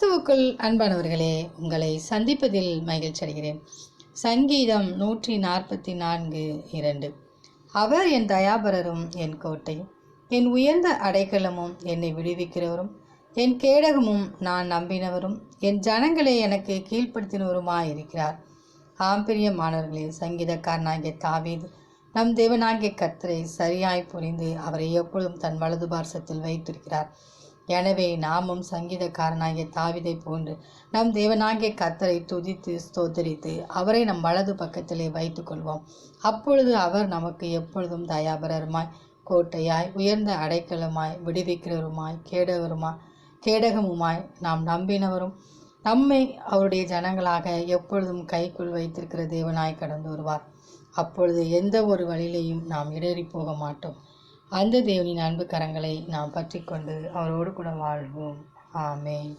கிறிஸ்துவுக்குள் அன்பானவர்களே, உங்களை சந்திப்பதில் மகிழ்ச்சி அடைகிறேன். சங்கீதம் 144:2. அவர் என் தயாபரரும் என் கோட்டையும் என் உயர்ந்த அடைக்கலமும் என்னை விடுவிக்கிறவரும் என் கேடகமும் நான் நம்பினவரும் என் ஜனங்களை எனக்கு கீழ்ப்படுத்தினவருமாயிருக்கிறார். ஆம்பிரியமானவர்களே, சங்கீதக்காரனாகிய தாவீது நம் தேவனாகிய கர்த்தரை சரியாய் புரிந்து அவரை எப்பொழுதும் தன் வலது பார்சத்தில் வைத்திருக்கிறார். எனவே நாமும் சங்கீதக்காரனாகிய தாவீதை போன்று நம் தேவனாகிய கர்த்தரை துதித்து ஸ்தோத்தரித்து அவரை நம் வலது பக்கத்திலே வைத்துக் கொள்வோம். அப்பொழுது அவர் நமக்கு எப்பொழுதும் தயாபரருமாய், கோட்டையாய், உயர்ந்த அடைக்கலமாய், விடுவிக்கிறவருமாய், கேடகமுமாய், நாம் நம்பினவரும் நம்மை அவருடைய ஜனங்களாக எப்பொழுதும் கைக்குள் வைத்திருக்கிற தேவனாய் கடந்து வருவார். அப்பொழுது எந்த ஒரு வழியிலையும் நாம் இடறி போக மாட்டோம். அந்த தேவனின் அன்பு கரங்களை நாம் பற்றி கொண்டு அவரோடு கூட வாழ்வோம். ஆமென்.